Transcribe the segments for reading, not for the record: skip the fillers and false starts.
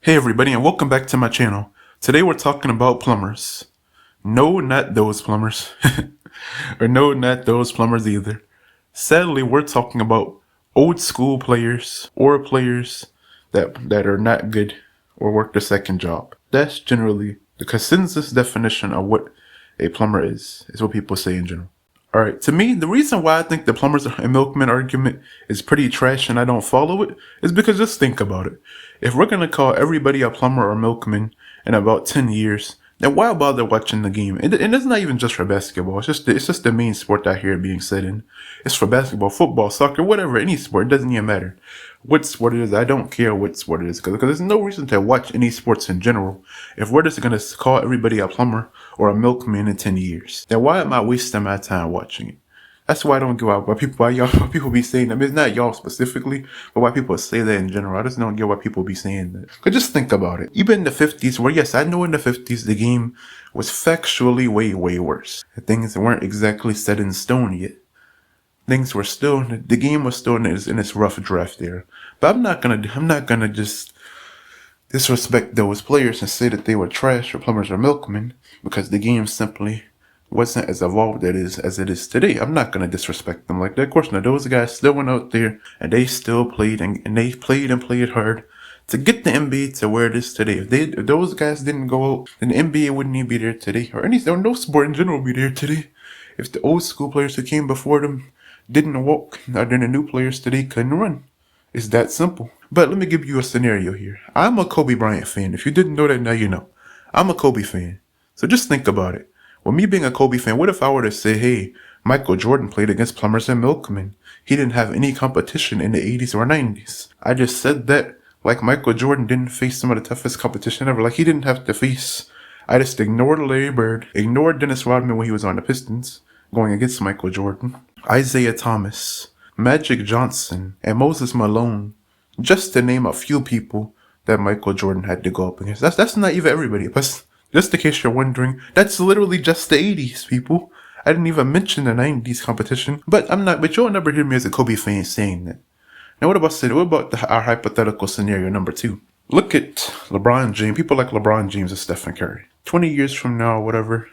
Hey everybody, and welcome back to my channel. Today we're talking about plumbers. No, not those plumbers. Or no, not those plumbers either. Sadly, we're talking about old school players or players that are not good or work their second job. That's generally the consensus definition of what a plumber is what people say in general. Alright, to me, the reason why I think the plumbers and milkmen argument is pretty trash and I don't follow it is because just think about it. If we're gonna call everybody a plumber or milkman in about 10 years, then why bother watching the game? And it's not even just for basketball, it's just the main sport I hear it being said in. It's for basketball, football, soccer, whatever, any sport, it doesn't even matter. What sport it is, I don't care what sport it is, because there's no reason to watch any sports in general if we're just gonna call everybody a plumber or a milkman in 10 years. Then why am I wasting my time watching it? That's why I don't give out why people be saying that. I mean, it's not y'all specifically, but why people say that in general. I just don't get why people be saying that. Cause just think about it. Even in the 50s, where yes, I know in the 50s the game was factually way worse. Things weren't exactly set in stone yet. Things were still, the game was still in its rough draft there. But I'm not gonna just disrespect those players and say that they were trash or plumbers or milkmen because the game simply wasn't as evolved as it is today. I'm not gonna disrespect them like that. Of course not. Those guys still went out there and they still played and they played hard to get the NBA to where it is today. If those guys didn't go out, then the NBA wouldn't even be there today, or no sport in general would be there today. If the old school players who came before them didn't walk, then the new players today couldn't run. It's that simple. But let me give you a scenario here. I'm a Kobe Bryant fan. If you didn't know that, now you know. I'm a Kobe fan. So just think about it. With me being a Kobe fan, what if I were to say, hey, Michael Jordan played against plumbers and milkmen. He didn't have any competition in the 80s or 90s. I just said that like Michael Jordan didn't face some of the toughest competition ever. Like he didn't have to face. I just ignored Larry Bird, ignored Dennis Rodman when he was on the Pistons, going against Michael Jordan, Isaiah Thomas, Magic Johnson, and Moses Malone, just to name a few people that Michael Jordan had to go up against. That's not even everybody. But just in case you're wondering, that's literally just the 80s, people. I didn't even mention the 90s competition. But you'll never hear me as a Kobe fan saying that. Now what about our hypothetical scenario number 2? Look at LeBron James. People like LeBron James and Stephen Curry. 20 years from now, whatever,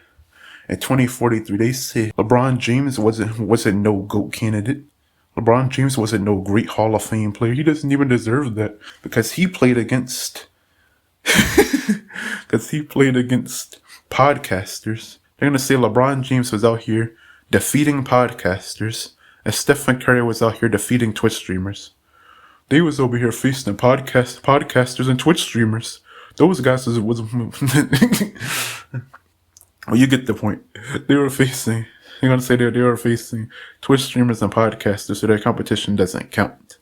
in 2043, they say LeBron James wasn't no GOAT candidate. LeBron James wasn't no great Hall of Fame player. He doesn't even deserve that because he played against podcasters. They're gonna say LeBron James was out here defeating podcasters and Stephen Curry was out here defeating Twitch streamers. They was over here facing podcasters and Twitch streamers. Those guys was well, you get the point. You're gonna say they were facing Twitch streamers and podcasters, so their competition doesn't count.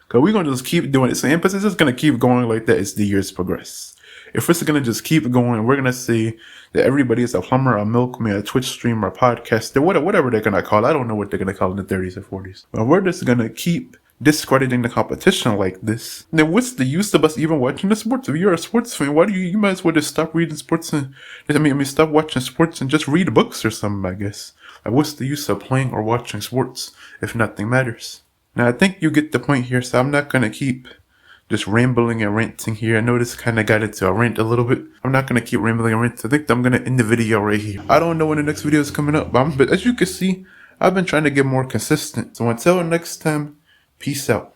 Cause we're gonna just keep doing it. So emphasis is gonna keep going like that as the years progress. If it's gonna just keep going, we're gonna say that everybody is a plumber, a milkman, a Twitch streamer, a podcaster, whatever they're gonna call it. I don't know what they're gonna call it in the 30s or 40s. But we're just gonna keep discrediting the competition like this. Then what's the use of us even watching the sports? If you're a sports fan, why do you might as well just stop reading sports and stop watching sports and just read books or something, I guess. Like what's the use of playing or watching sports if nothing matters? Now I think you get the point here, so I'm not gonna keep just rambling and ranting here. I know this kind of got into a rant a little bit. I'm not gonna keep rambling and ranting. I think I'm gonna end the video right here. I don't know when the next video is coming up, but as you can see, I've been trying to get more consistent. So until next time, peace out.